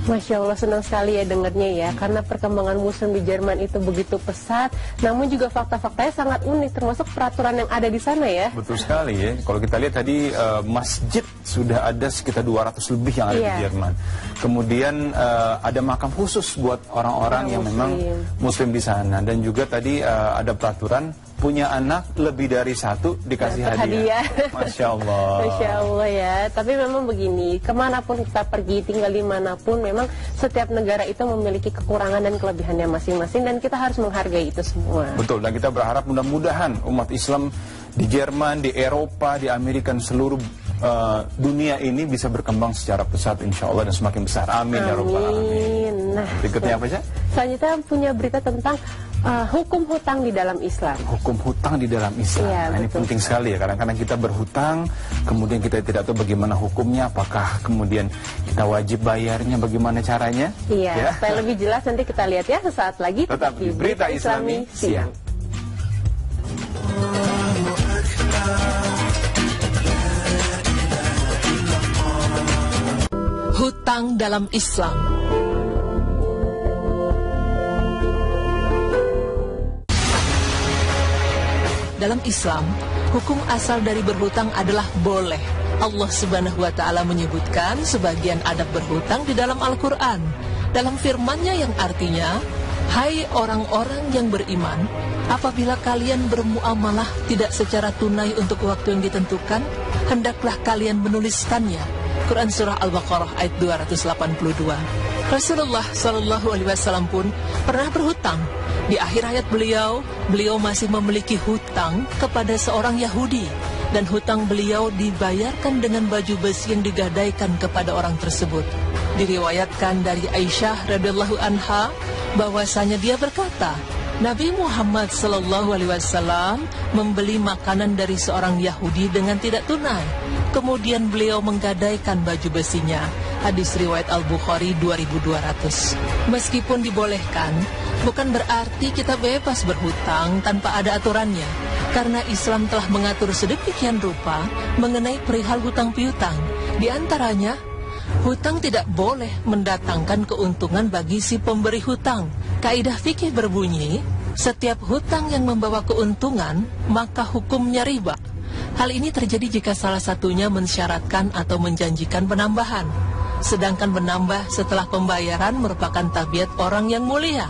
Masya Allah, senang sekali ya dengarnya ya, karena perkembangan Muslim di Jerman itu begitu pesat, namun juga fakta-faktanya sangat unik, termasuk peraturan yang ada di sana ya. Betul sekali ya, kalau kita lihat tadi masjid sudah ada sekitar 200 lebih yang ada di Jerman. Kemudian ada makam khusus buat orang-orang yang memang Muslim di sana, dan juga tadi ada peraturan punya anak lebih dari satu dikasih hadiah. Masya Allah. Masya Allah ya. Tapi memang begini, kemanapun kita pergi, tinggal dimanapun, memang setiap negara itu memiliki kekurangan dan kelebihannya masing-masing, dan kita harus menghargai itu semua. Betul, dan kita berharap mudah-mudahan umat Islam di Jerman, di Eropa, di Amerika, dan seluruh dunia ini bisa berkembang secara pesat insya Allah dan semakin besar. Amin, ya Rabbal Alamin. Nah, berikutnya apa sih? Selanjutnya punya berita tentang hukum hutang di dalam Islam. Hukum hutang di dalam Islam. Ya, nah, ini penting sekali ya. Kadang-kadang kita berhutang, kemudian kita tidak tahu bagaimana hukumnya, apakah kemudian kita wajib bayarnya, bagaimana caranya. Iya, ya. Supaya lebih jelas nanti kita lihat ya sesaat lagi. Tetap di Berita Islami Siang. Hutang dalam Islam. Dalam Islam, hukum asal dari berhutang adalah boleh. Allah Subhanahu wa Ta'ala menyebutkan sebagian adab berhutang di dalam Al-Quran. Dalam firman-Nya yang artinya, hai orang-orang yang beriman, apabila kalian bermuamalah tidak secara tunai untuk waktu yang ditentukan, hendaklah kalian menuliskannya. Quran Surah Al-Baqarah ayat 282. Rasulullah SAW pun pernah berhutang. Di akhir hayat beliau masih memiliki hutang kepada seorang Yahudi, dan hutang beliau dibayarkan dengan baju besi yang digadaikan kepada orang tersebut. Diriwayatkan dari Aisyah radhiyallahu anha bahwasanya dia berkata, Nabi Muhammad SAW membeli makanan dari seorang Yahudi dengan tidak tunai. Kemudian beliau menggadaikan baju besinya. Hadis riwayat Al-Bukhari 2200. Meskipun dibolehkan, bukan berarti kita bebas berhutang tanpa ada aturannya. Karena Islam telah mengatur sedemikian rupa mengenai perihal hutang piutang. Di antaranya, hutang tidak boleh mendatangkan keuntungan bagi si pemberi hutang. Kaidah fikih berbunyi, setiap hutang yang membawa keuntungan, maka hukumnya riba. Hal ini terjadi jika salah satunya mensyaratkan atau menjanjikan penambahan. Sedangkan menambah setelah pembayaran merupakan tabiat orang yang mulia,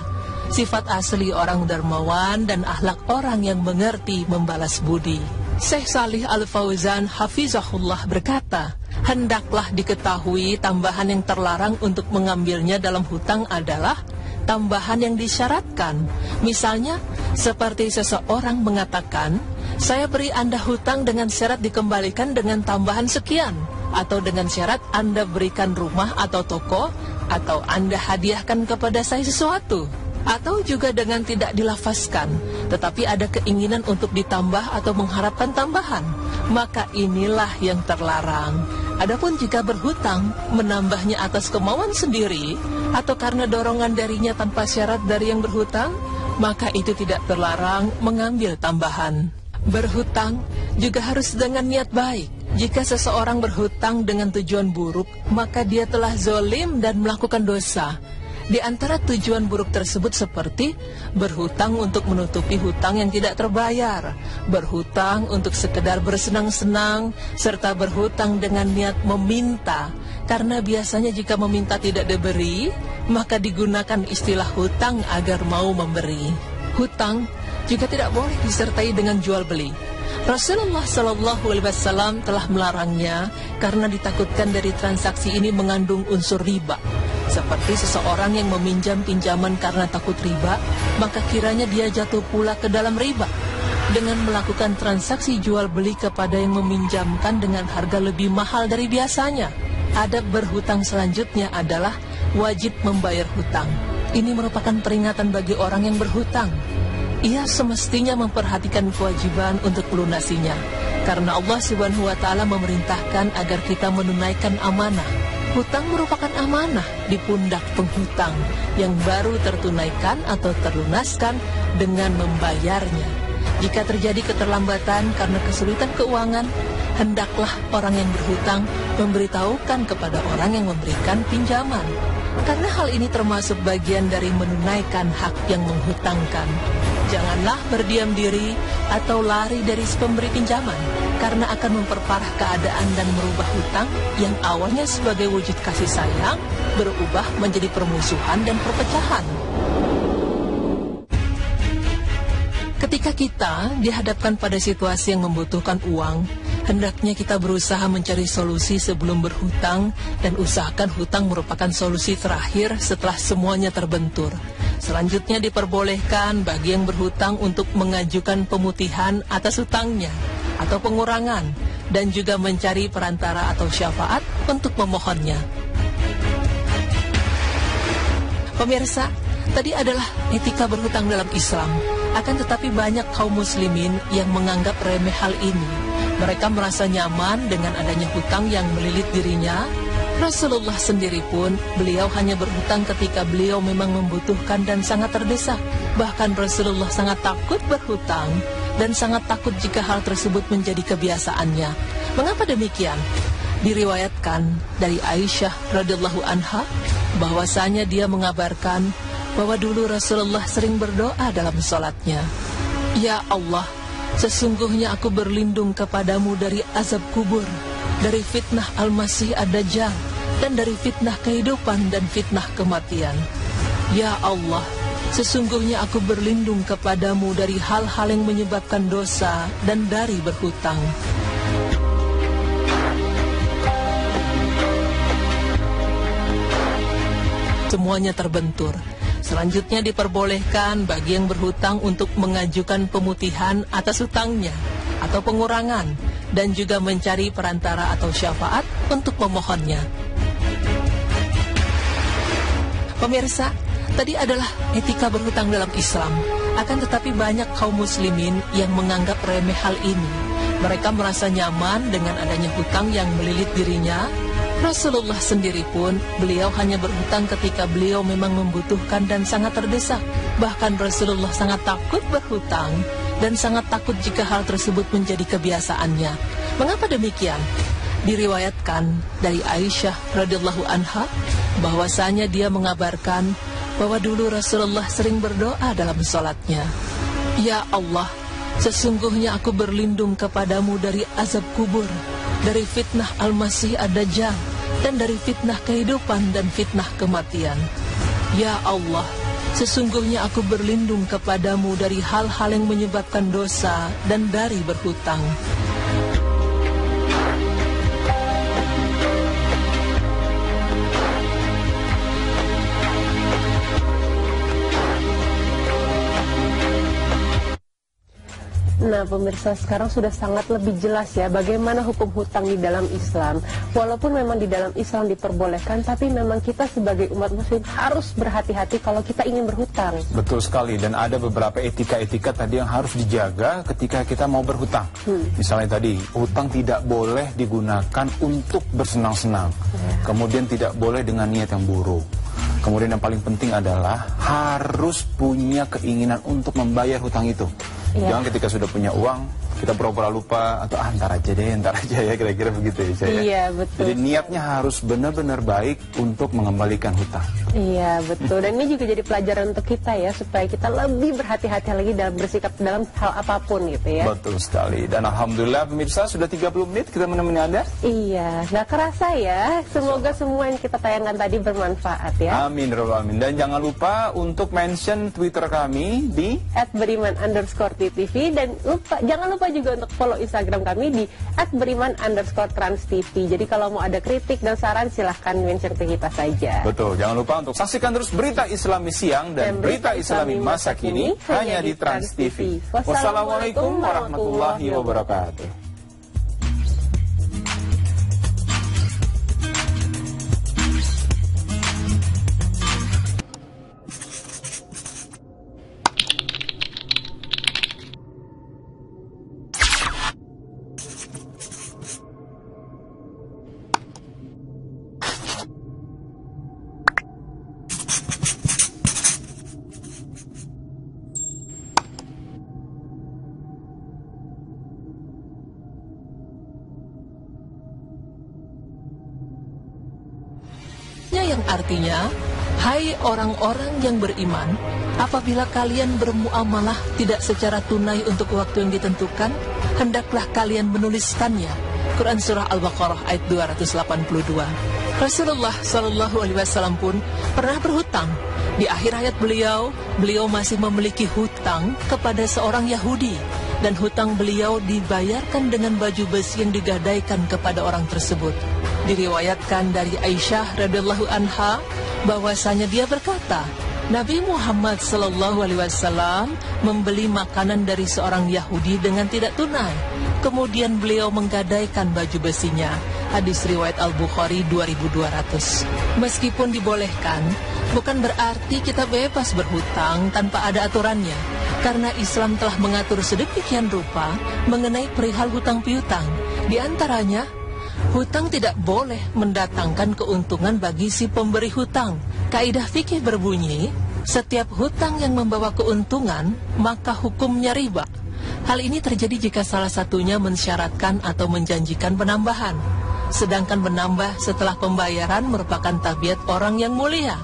sifat asli orang dermawan dan akhlak orang yang mengerti membalas budi. Syekh Salih Al-Fauzan Hafizahullah berkata, hendaklah diketahui tambahan yang terlarang untuk mengambilnya dalam hutang adalah tambahan yang disyaratkan. Misalnya, seperti seseorang mengatakan, saya beri Anda hutang dengan syarat dikembalikan dengan tambahan sekian, atau dengan syarat Anda berikan rumah atau toko, atau Anda hadiahkan kepada saya sesuatu, atau juga dengan tidak dilafazkan, tetapi ada keinginan untuk ditambah atau mengharapkan tambahan, maka inilah yang terlarang. Adapun jika berhutang, menambahnya atas kemauan sendiri, atau karena dorongan darinya tanpa syarat dari yang berhutang, maka itu tidak terlarang mengambil tambahan. Berhutang juga harus dengan niat baik. Jika seseorang berhutang dengan tujuan buruk, maka dia telah zolim dan melakukan dosa. Di antara tujuan buruk tersebut seperti berhutang untuk menutupi hutang yang tidak terbayar, berhutang untuk sekedar bersenang-senang, serta berhutang dengan niat meminta. Karena biasanya jika meminta tidak diberi, maka digunakan istilah hutang agar mau memberi. Hutang juga tidak boleh disertai dengan jual beli. Rasulullah SAW telah melarangnya karena ditakutkan dari transaksi ini mengandung unsur riba. Seperti seseorang yang meminjam pinjaman karena takut riba, maka kiranya dia jatuh pula ke dalam riba. Dengan melakukan transaksi jual beli kepada yang meminjamkan dengan harga lebih mahal dari biasanya. Adab berhutang selanjutnya adalah wajib membayar hutang. Ini merupakan peringatan bagi orang yang berhutang. Ia semestinya memperhatikan kewajiban untuk melunasinya, karena Allah Subhanahu wa Ta'ala memerintahkan agar kita menunaikan amanah. Hutang merupakan amanah di pundak penghutang yang baru tertunaikan atau terlunaskan dengan membayarnya. Jika terjadi keterlambatan karena kesulitan keuangan, hendaklah orang yang berhutang memberitahukan kepada orang yang memberikan pinjaman. Karena hal ini termasuk bagian dari menunaikan hak yang menghutangkan. Janganlah berdiam diri atau lari dari si pemberi pinjaman, karena akan memperparah keadaan dan merubah hutang yang awalnya sebagai wujud kasih sayang berubah menjadi permusuhan dan perpecahan. Ketika kita dihadapkan pada situasi yang membutuhkan uang, hendaknya kita berusaha mencari solusi sebelum berhutang dan usahakan hutang merupakan solusi terakhir setelah semuanya terbentur. Selanjutnya diperbolehkan bagi yang berhutang untuk mengajukan pemutihan atas hutangnya atau pengurangan dan juga mencari perantara atau syafaat untuk memohonnya. Pemirsa, tadi adalah etika berhutang dalam Islam. Akan tetapi banyak kaum muslimin yang menganggap remeh hal ini. Mereka merasa nyaman dengan adanya hutang yang melilit dirinya. Rasulullah sendiri pun, beliau hanya berhutang ketika beliau memang membutuhkan dan sangat terdesak. Bahkan Rasulullah sangat takut berhutang dan sangat takut jika hal tersebut menjadi kebiasaannya. Mengapa demikian? Diriwayatkan dari Aisyah radhiyallahu anha bahwasanya dia mengabarkan bahwa dulu Rasulullah sering berdoa dalam sholatnya. Ya Allah, sesungguhnya aku berlindung kepadamu dari azab kubur, dari fitnah Al-Masih Ad-Dajjal, dan dari fitnah kehidupan dan fitnah kematian. Ya Allah, sesungguhnya aku berlindung kepadamu dari hal-hal yang menyebabkan dosa dan dari berhutang. Semuanya terbentur. Selanjutnya diperbolehkan bagi yang berhutang untuk mengajukan pemutihan atas hutangnya atau pengurangan dan juga mencari perantara atau syafaat untuk memohonnya. Pemirsa, tadi adalah etika berhutang dalam Islam. Akan tetapi banyak kaum muslimin yang menganggap remeh hal ini. Mereka merasa nyaman dengan adanya hutang yang melilit dirinya. Rasulullah sendiri pun, beliau hanya berhutang ketika beliau memang membutuhkan dan sangat terdesak. Bahkan Rasulullah sangat takut berhutang dan sangat takut jika hal tersebut menjadi kebiasaannya. Mengapa demikian? Diriwayatkan dari Aisyah radhiyallahu anha bahwasanya dia mengabarkan bahwa dulu Rasulullah sering berdoa dalam sholatnya. Ya Allah, sesungguhnya aku berlindung kepadamu dari azab kubur, dari fitnah Al-Masih Ad-Dajjal, dan dari fitnah kehidupan dan fitnah kematian. Ya Allah, sesungguhnya aku berlindung kepadamu dari hal-hal yang menyebabkan dosa dan dari berhutang. Nah pemirsa, sekarang sudah sangat lebih jelas ya bagaimana hukum hutang di dalam Islam. Walaupun memang di dalam Islam diperbolehkan, tapi memang kita sebagai umat muslim harus berhati-hati kalau kita ingin berhutang. Betul sekali, dan ada beberapa etika-etika tadi yang harus dijaga ketika kita mau berhutang. Misalnya tadi, hutang tidak boleh digunakan untuk bersenang-senang. Kemudian tidak boleh dengan niat yang buruk. Kemudian yang paling penting adalah harus punya keinginan untuk membayar hutang itu. Jangan ketika sudah punya uang, kita pura-pura lupa atau ntar aja ya, kira-kira begitu ya saya. Iya, betul. Jadi niatnya harus benar-benar baik untuk mengembalikan hutang. Iya, betul. Dan ini juga jadi pelajaran untuk kita ya, supaya kita lebih berhati-hati lagi dalam bersikap dalam hal apapun gitu ya. Betul sekali. Dan alhamdulillah pemirsa sudah 30 menit kita menemani Anda. Iya, nggak kerasa ya. Semoga semua yang kita tayangkan tadi bermanfaat ya. Amin, amin. Dan jangan lupa untuk mention Twitter kami di @beriman_ttv, dan jangan lupa juga untuk follow Instagram kami di @beriman_transtv. Jadi kalau mau ada kritik dan saran silahkan mention ke kita saja. Betul, jangan lupa untuk saksikan terus berita Islami siang dan berita Islami masa kini hanya di Trans TV. Wassalamualaikum warahmatullahi wabarakatuh. Selanjutnya yang artinya, hai orang-orang yang beriman, apabila kalian bermuamalah tidak secara tunai untuk waktu yang ditentukan, hendaklah kalian menuliskannya. Quran Surah Al-Baqarah ayat 282. Rasulullah SAW pun pernah berhutang. Di akhir hayat beliau masih memiliki hutang kepada seorang Yahudi, dan hutang beliau dibayarkan dengan baju besi yang digadaikan kepada orang tersebut. Diriwayatkan dari Aisyah radhiyallahu anha bahwasanya dia berkata, Nabi Muhammad SAW membeli makanan dari seorang Yahudi dengan tidak tunai. Kemudian beliau menggadaikan baju besinya. Hadis riwayat Al-Bukhari 2200. Meskipun dibolehkan, bukan berarti kita bebas berhutang tanpa ada aturannya. Karena Islam telah mengatur sedemikian rupa mengenai perihal hutang piutang. Di antaranya, hutang tidak boleh mendatangkan keuntungan bagi si pemberi hutang. Kaidah fikih berbunyi, setiap hutang yang membawa keuntungan, maka hukumnya riba. Hal ini terjadi jika salah satunya mensyaratkan atau menjanjikan penambahan. Sedangkan menambah setelah pembayaran merupakan tabiat orang yang mulia,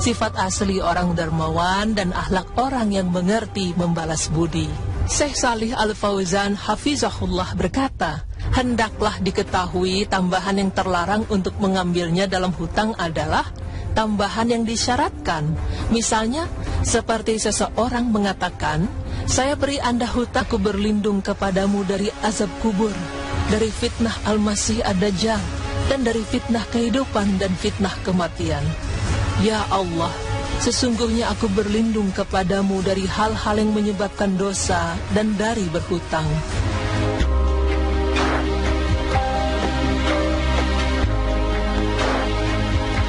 sifat asli orang dermawan dan akhlak orang yang mengerti membalas budi. Syekh Shalih Al-Fauzan hafizahullah berkata, hendaklah diketahui tambahan yang terlarang untuk mengambilnya dalam hutang adalah tambahan yang disyaratkan. Misalnya, seperti seseorang mengatakan, saya beri Anda hutang, aku berlindung kepadamu dari azab kubur, dari fitnah Al-Masih Ad-Dajjal, dan dari fitnah kehidupan dan fitnah kematian. Ya Allah, sesungguhnya aku berlindung kepadamu dari hal-hal yang menyebabkan dosa dan dari berhutang.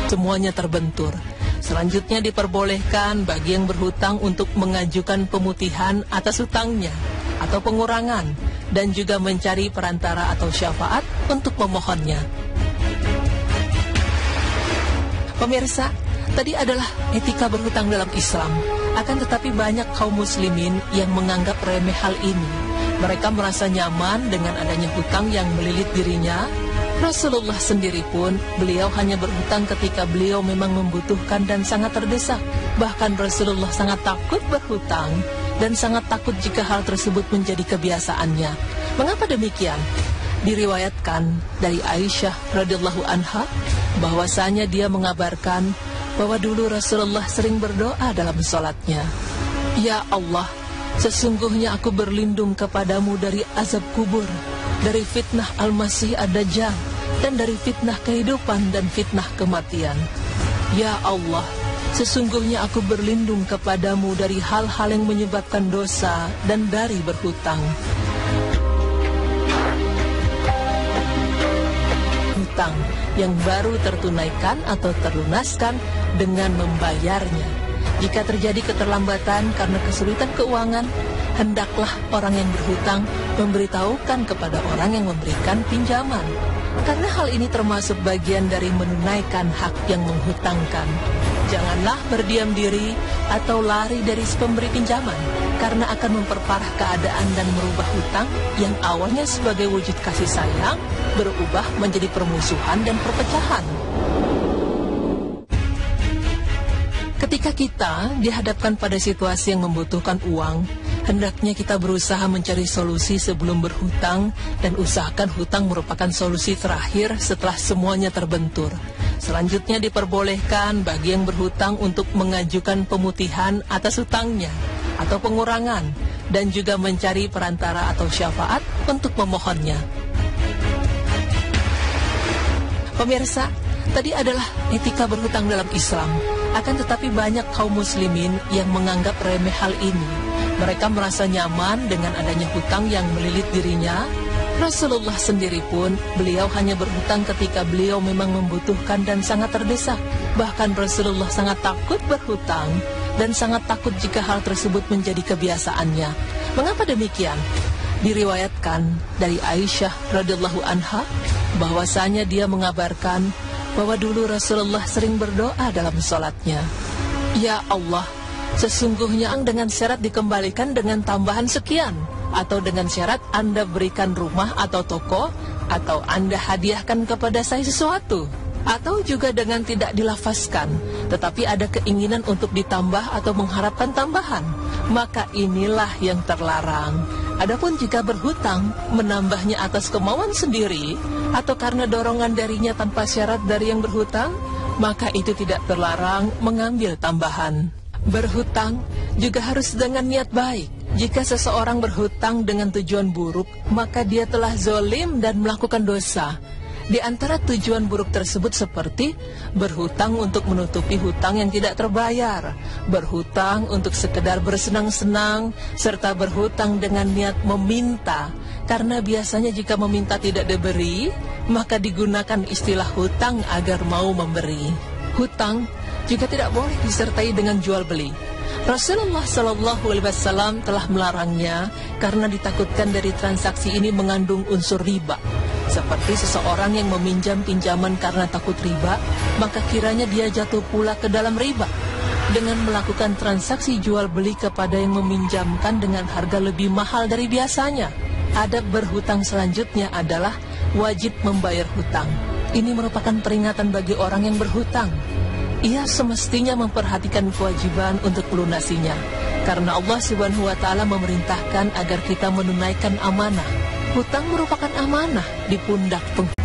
Semuanya terbentur. Selanjutnya diperbolehkan bagi yang berhutang untuk mengajukan pemutihan atas hutangnya atau pengurangan, dan juga mencari perantara atau syafaat untuk memohonnya. Pemirsa, tadi adalah etika berhutang dalam Islam. Akan tetapi banyak kaum muslimin yang menganggap remeh hal ini. Mereka merasa nyaman dengan adanya hutang yang melilit dirinya. Rasulullah sendiri pun, beliau hanya berhutang ketika beliau memang membutuhkan dan sangat terdesak. Bahkan Rasulullah sangat takut berhutang dan sangat takut jika hal tersebut menjadi kebiasaannya. Mengapa demikian? Diriwayatkan dari Aisyah radhiyallahu anha bahwasanya dia mengabarkan bahwa dulu Rasulullah sering berdoa dalam sholatnya. Ya Allah, sesungguhnya aku berlindung kepadamu dari azab kubur, dari fitnah Al-Masih Ad-Dajjal, dan dari fitnah kehidupan dan fitnah kematian. Ya Allah, sesungguhnya aku berlindung kepadamu dari hal-hal yang menyebabkan dosa dan dari berhutang. Hutang yang baru tertunaikan atau terlunaskan dengan membayarnya. Jika terjadi keterlambatan karena kesulitan keuangan, hendaklah orang yang berhutang memberitahukan kepada orang yang memberikan pinjaman. Karena hal ini termasuk bagian dari menunaikan hak yang menghutangkan. Janganlah berdiam diri atau lari dari si pemberi pinjaman, karena akan memperparah keadaan dan merubah hutang yang awalnya sebagai wujud kasih sayang berubah menjadi permusuhan dan perpecahan. Ketika kita dihadapkan pada situasi yang membutuhkan uang, hendaknya kita berusaha mencari solusi sebelum berhutang, dan usahakan hutang merupakan solusi terakhir setelah semuanya terbentur. Selanjutnya diperbolehkan bagi yang berhutang untuk mengajukan pemutihan atas hutangnya atau pengurangan, dan juga mencari perantara atau syafaat untuk memohonnya. Pemirsa, tadi adalah etika berhutang dalam Islam. Akan tetapi banyak kaum muslimin yang menganggap remeh hal ini. Mereka merasa nyaman dengan adanya hutang yang melilit dirinya. Rasulullah sendiri pun, beliau hanya berhutang ketika beliau memang membutuhkan dan sangat terdesak. Bahkan Rasulullah sangat takut berhutang dan sangat takut jika hal tersebut menjadi kebiasaannya. Mengapa demikian? Diriwayatkan dari Aisyah radhiyallahu anha bahwasanya dia mengabarkan bahwa dulu Rasulullah sering berdoa dalam sholatnya. Ya Allah, sesungguhnya dengan syarat dikembalikan dengan tambahan sekian, atau dengan syarat Anda berikan rumah atau toko, atau Anda hadiahkan kepada saya sesuatu. atau juga dengan tidak dilafazkan, tetapi ada keinginan untuk ditambah atau mengharapkan tambahan, maka inilah yang terlarang. Adapun jika berhutang, menambahnya atas kemauan sendiri, atau karena dorongan darinya tanpa syarat dari yang berhutang, maka itu tidak terlarang mengambil tambahan. Berhutang juga harus dengan niat baik. Jika seseorang berhutang dengan tujuan buruk, maka dia telah zolim dan melakukan dosa. Di antara tujuan buruk tersebut seperti berhutang untuk menutupi hutang yang tidak terbayar, berhutang untuk sekedar bersenang-senang, serta berhutang dengan niat meminta. Karena biasanya jika meminta tidak diberi, maka digunakan istilah hutang agar mau memberi. Hutang juga tidak boleh disertai dengan jual beli. Rasulullah SAW telah melarangnya karena ditakutkan dari transaksi ini mengandung unsur riba. Seperti seseorang yang meminjam pinjaman karena takut riba, maka kiranya dia jatuh pula ke dalam riba dengan melakukan transaksi jual beli kepada yang meminjamkan dengan harga lebih mahal dari biasanya. Adab berhutang selanjutnya adalah wajib membayar hutang. Ini merupakan peringatan bagi orang yang berhutang. Ia semestinya memperhatikan kewajiban untuk melunasinya, karena Allah Subhanahu wa Ta'ala memerintahkan agar kita menunaikan amanah. Hutang merupakan amanah di pundak penghutang.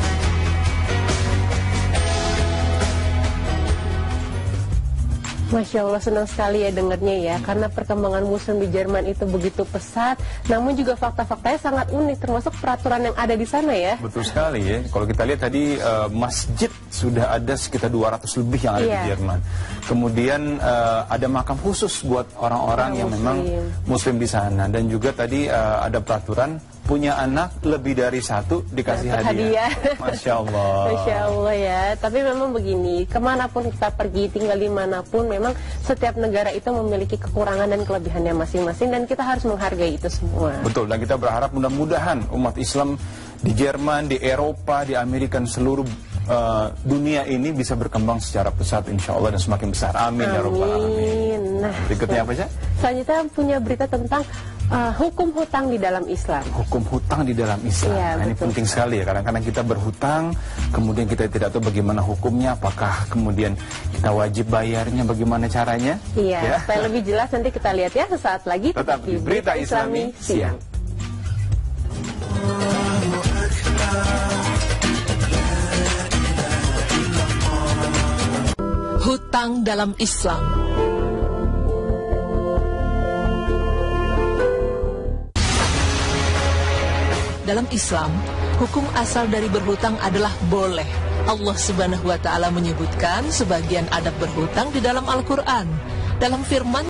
Masya Allah, senang sekali ya dengarnya ya, karena perkembangan Muslim di Jerman itu begitu pesat, namun juga fakta-faktanya sangat unik, termasuk peraturan yang ada di sana ya. Betul sekali ya, kalau kita lihat tadi masjid sudah ada sekitar 200 lebih yang ada di Jerman. Kemudian ada makam khusus buat orang-orang yang memang Muslim di sana, dan juga tadi ada peraturan punya anak lebih dari satu dikasih hadiah. Masya Allah. Masya Allah ya. Tapi memang begini, kemanapun kita pergi, tinggal dimanapun, memang setiap negara itu memiliki kekurangan dan kelebihannya masing-masing, dan kita harus menghargai itu semua. Betul, dan kita berharap mudah-mudahan umat Islam di Jerman, di Eropa, di Amerika, dan seluruh dunia ini bisa berkembang secara pesat insya Allah dan semakin besar. Amin, ya Rabbal Alamin. Nah, berikutnya apa sih? Selanjutnya punya berita tentang hukum hutang di dalam Islam. Hukum hutang di dalam Islam. Ya, nah, ini penting sekali ya. Kadang-kadang kita berhutang, kemudian kita tidak tahu bagaimana hukumnya, apakah kemudian kita wajib bayarnya, bagaimana caranya. Iya, ya. Supaya lebih jelas nanti kita lihat ya sesaat lagi. Tetap di Berita Islami Siang. Hutang dalam Islam. Dalam Islam, hukum asal dari berhutang adalah boleh. Allah Subhanahu wa Ta'ala menyebutkan sebagian adab berhutang di dalam Al-Quran. Dalam firman